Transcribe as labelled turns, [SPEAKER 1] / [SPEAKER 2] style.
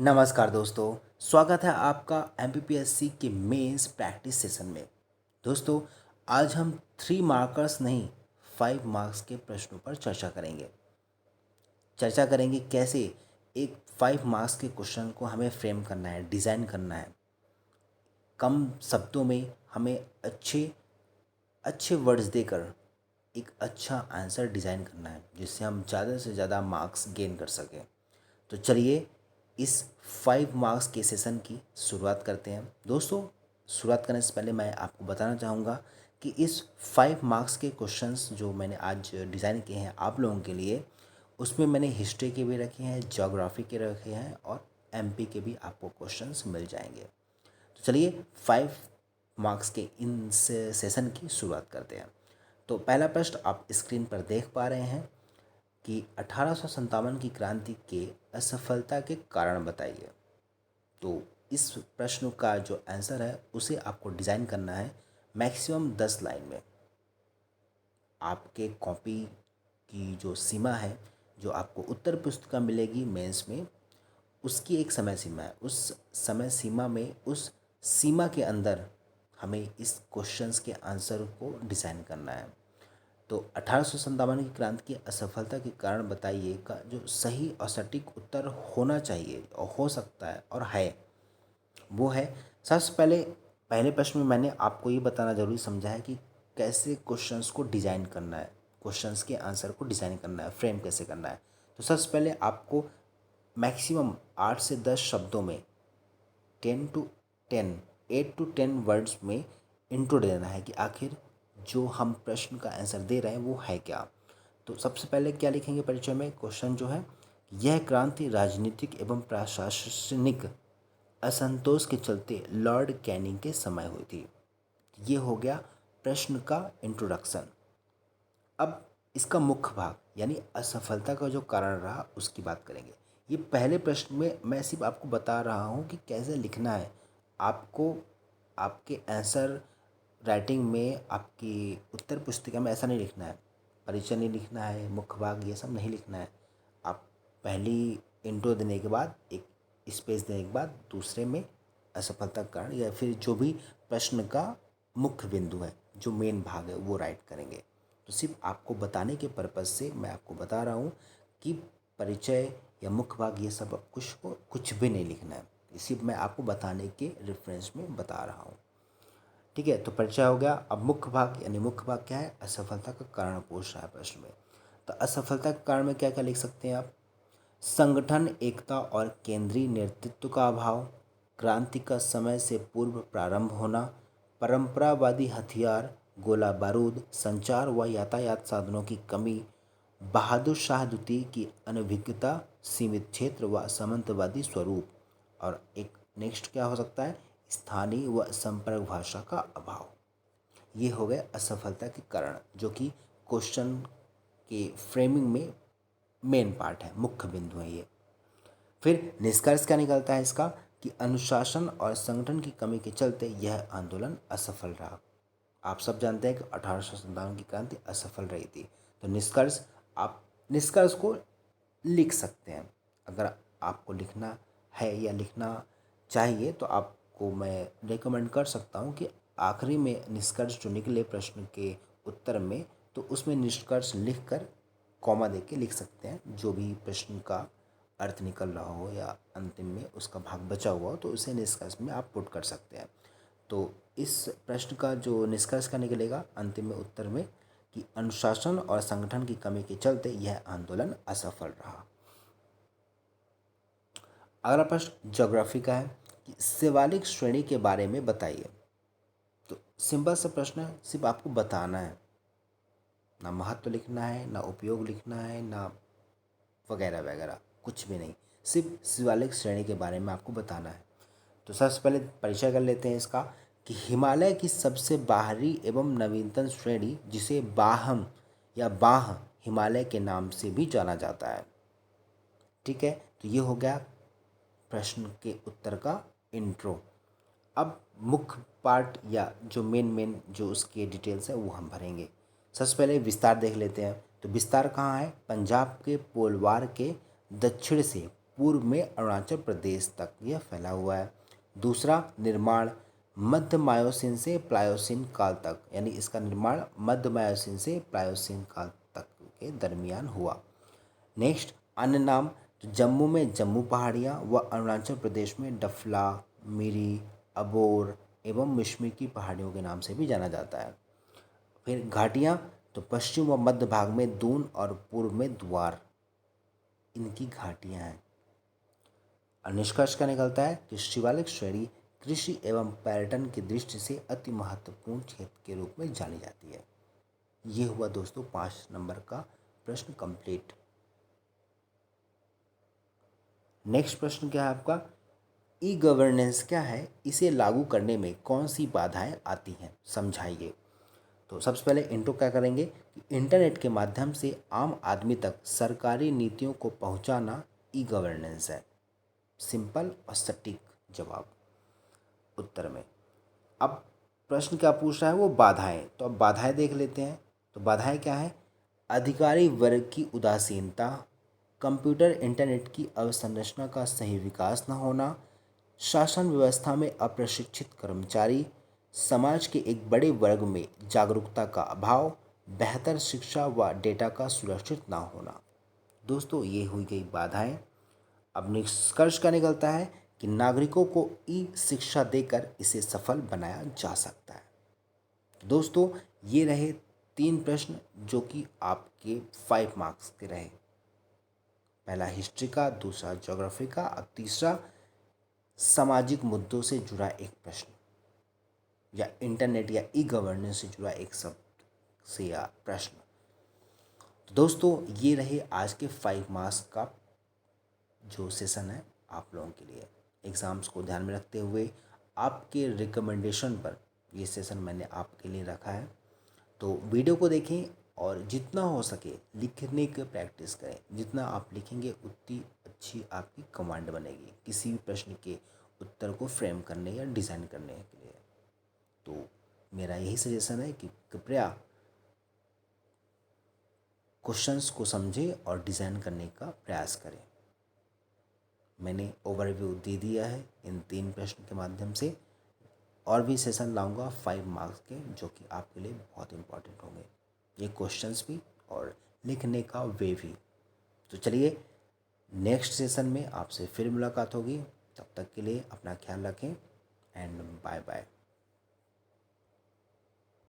[SPEAKER 1] नमस्कार दोस्तों, स्वागत है आपका एमपीपीएससी के मेंस प्रैक्टिस सेशन में। दोस्तों, आज हम 3 मार्कर्स नहीं 5 मार्क्स के प्रश्नों पर चर्चा करेंगे कैसे एक 5 मार्क्स के क्वेश्चन को हमें फ्रेम करना है, डिज़ाइन करना है। कम शब्दों में हमें अच्छे अच्छे वर्ड्स देकर एक अच्छा आंसर डिज़ाइन करना है, जिससे हम ज़्यादा से ज़्यादा मार्क्स गेन कर सकें। तो चलिए इस 5 मार्क्स के सेशन की शुरुआत करते हैं। दोस्तों, शुरुआत करने से पहले मैं आपको बताना चाहूँगा कि इस 5 मार्क्स के क्वेश्चंस जो मैंने आज डिज़ाइन किए हैं आप लोगों के लिए, उसमें मैंने हिस्ट्री के भी रखे हैं, ज्योग्राफी के रखे हैं और एमपी के भी आपको क्वेश्चंस मिल जाएंगे। तो चलिए 5 मार्क्स के इन सेशन की शुरुआत करते हैं। तो पहला प्रश्न आप स्क्रीन पर देख पा रहे हैं कि 1857 की क्रांति के असफलता के कारण बताइए। तो इस प्रश्न का जो आंसर है उसे आपको डिज़ाइन करना है मैक्सिमम 10 लाइन में। आपके कॉपी की जो सीमा है, जो आपको उत्तर पुस्तिका मिलेगी मेंस में, उसकी एक समय सीमा है। उस समय सीमा में, उस सीमा के अंदर हमें इस क्वेश्चंस के आंसर को डिज़ाइन करना है। तो 1857 की क्रांति की असफलता के कारण बताइए का जो सही और सटीक उत्तर होना चाहिए और हो सकता है और है, वो है सबसे पहले पहले प्रश्न में मैंने आपको ये बताना ज़रूरी समझा है कि कैसे क्वेश्चंस को डिज़ाइन करना है, क्वेश्चंस के आंसर को डिज़ाइन करना है, फ्रेम कैसे करना है। तो सबसे पहले आपको मैक्सिमम 8 से 10 शब्दों में 10 to 10 8 to 10 वर्ड्स में इंट्रो देना है कि आखिर जो हम प्रश्न का आंसर दे रहे हैं वो है क्या। तो सबसे पहले क्या लिखेंगे परिचय में, क्वेश्चन जो है, यह क्रांति राजनीतिक एवं प्रशासनिक असंतोष के चलते लॉर्ड कैनिंग के समय हुई थी। ये हो गया प्रश्न का इंट्रोडक्शन। अब इसका मुख्य भाग यानी असफलता का जो कारण रहा उसकी बात करेंगे। ये पहले प्रश्न में मैं सिर्फ आपको बता रहा हूँ कि कैसे लिखना है। आपको आपके आंसर राइटिंग में, आपकी उत्तर पुस्तिका में ऐसा नहीं लिखना है, परिचय नहीं लिखना है, मुख्य भाग ये सब नहीं लिखना है। आप पहली इंट्रो देने के बाद, एक स्पेस देने के बाद, दूसरे में असफलता का कारण या फिर जो भी प्रश्न का मुख्य बिंदु है, जो मेन भाग है, वो राइट करेंगे। तो सिर्फ आपको बताने के पर्पज़ से मैं आपको बता रहा हूँ कि परिचय या मुख्य भाग ये सब कुछ भी नहीं लिखना है। सिर्फ मैं आपको बताने के रेफरेंस में बता रहा हूँ। ठीक है, तो परिचय हो गया। अब मुख्य भाग, यानी मुख्य भाग क्या है, असफलता का कारण पूछ रहा है प्रश्न में। तो असफलता के कारण में क्या क्या लिख सकते हैं आप, संगठन एकता और केंद्रीय नेतृत्व का अभाव, क्रांति का समय से पूर्व प्रारंभ होना, परंपरावादी हथियार, गोला बारूद, संचार व यातायात साधनों की कमी, बहादुर शाह द्वितीय की अनभिज्ञता, सीमित क्षेत्र व सामंतवादी स्वरूप। और एक नेक्स्ट क्या हो सकता है, स्थानीय व संपर्क भाषा का अभाव। ये हो गए असफलता के कारण, जो कि क्वेश्चन के फ्रेमिंग में मेन पार्ट है, मुख्य बिंदु है ये। फिर निष्कर्ष क्या निकलता है इसका, कि अनुशासन और संगठन की कमी के चलते यह आंदोलन असफल रहा। आप सब जानते हैं कि 1857 की क्रांति असफल रही थी। तो निष्कर्ष, आप निष्कर्ष को लिख सकते हैं। अगर आपको लिखना है या लिखना चाहिए तो आपको मैं रेकमेंड कर सकता हूँ कि आखिरी में निष्कर्ष जो निकले प्रश्न के उत्तर में, तो उसमें निष्कर्ष लिख कर कॉमा दे के लिख सकते हैं। जो भी प्रश्न का अर्थ निकल रहा हो या अंतिम में उसका भाग बचा हुआ हो, तो उसे निष्कर्ष में आप पुट कर सकते हैं। तो इस प्रश्न का जो निष्कर्ष का निकलेगा अंतिम में उत्तर में, कि अनुशासन और संगठन की कमी के चलते यह आंदोलन असफल रहा। अगला प्रश्न ज्योग्राफी का है कि शिवालिक श्रेणी के बारे में बताइए। तो सिंपल सा प्रश्न है, सिर्फ आपको बताना है, ना महत्व लिखना है, ना उपयोग लिखना है, ना वगैरह वगैरह, कुछ भी नहीं। सिर्फ शिवालिक श्रेणी के बारे में आपको बताना है। तो सबसे पहले परिचय कर लेते हैं इसका, कि हिमालय की सबसे बाहरी एवं नवीनतम श्रेणी, जिसे बाहम या बाह हिमालय के नाम से भी जाना जाता है। ठीक है, तो ये हो गया प्रश्न के उत्तर का इंट्रो। अब मुख्य पार्ट या जो मेन जो उसके डिटेल्स है वो हम भरेंगे। सबसे पहले विस्तार देख लेते हैं। तो विस्तार कहाँ है, पंजाब के पोलवार के दक्षिण से पूर्व में अरुणाचल प्रदेश तक यह फैला हुआ है। दूसरा, निर्माण मध्य मायोसीन से प्लायोसीन काल तक, यानी इसका निर्माण मध्य मायोसीन से प्लायोसीन काल तक के दरमियान हुआ। नेक्स्ट, अन्य नाम, तो जम्मू में जम्मू पहाड़ियाँ व अरुणाचल प्रदेश में डफला, मिरी, अबोर एवं मिश्मी की पहाड़ियों के नाम से भी जाना जाता है। फिर घाटियाँ, तो पश्चिम व मध्य भाग में दून और पूर्व में द्वार, इनकी घाटियाँ हैं। और निष्कर्ष क्या निकलता है कि शिवालिक श्रेणी कृषि एवं पर्यटन की दृष्टि से अति महत्वपूर्ण क्षेत्र के रूप में जानी जाती है। ये हुआ दोस्तों 5 नंबर का प्रश्न कंप्लीट। नेक्स्ट प्रश्न क्या है आपका, ई गवर्नेंस क्या है, इसे लागू करने में कौन सी बाधाएं आती हैं, समझाइए। तो सबसे पहले इंट्रो क्या करेंगे कि इंटरनेट के माध्यम से आम आदमी तक सरकारी नीतियों को पहुंचाना ई गवर्नेंस है। सिंपल और सटीक जवाब उत्तर में। अब प्रश्न क्या पूछ रहा है, वो बाधाएं। तो अब बाधाएं देख लेते हैं। तो बाधाएं क्या है, अधिकारी वर्ग की उदासीनता, कंप्यूटर इंटरनेट की अवसंरचना का सही विकास न होना, शासन व्यवस्था में अप्रशिक्षित कर्मचारी, समाज के एक बड़े वर्ग में जागरूकता का अभाव, बेहतर शिक्षा व डेटा का सुरक्षित ना होना। दोस्तों ये हुई गई बाधाएं। अब निष्कर्ष क्या निकलता है कि नागरिकों को ई शिक्षा देकर इसे सफल बनाया जा सकता है। दोस्तों ये रहे 3 प्रश्न जो कि आपके 5 मार्क्स के रहे। पहला हिस्ट्री का, दूसरा ज्योग्राफी का और तीसरा सामाजिक मुद्दों से जुड़ा एक प्रश्न या इंटरनेट या ई गवर्नेंस से जुड़ा एक शब्द से या प्रश्न। तो दोस्तों ये रहे आज के 5 मार्क्स का जो सेशन है आप लोगों के लिए। एग्ज़ाम्स को ध्यान में रखते हुए आपके रिकमेंडेशन पर ये सेशन मैंने आपके लिए रखा है। तो वीडियो को देखें और जितना हो सके लिखने की प्रैक्टिस करें। जितना आप लिखेंगे उतनी अच्छी आपकी कमांड बनेगी किसी भी प्रश्न के उत्तर को फ्रेम करने या डिज़ाइन करने के लिए। तो मेरा यही सजेशन है कि कृपया क्वेश्चंस को समझें और डिज़ाइन करने का प्रयास करें। मैंने ओवरव्यू दे दिया है इन 3 प्रश्न के माध्यम से। और भी सेशन लाऊंगा 5 मार्क्स के जो कि आपके लिए बहुत इंपॉर्टेंट होंगे, ये क्वेश्चंस भी और लिखने का वे भी। तो चलिए नेक्स्ट सेशन में आपसे फिर मुलाकात होगी। तब तक के लिए अपना ख्याल रखें एंड बाय बाय।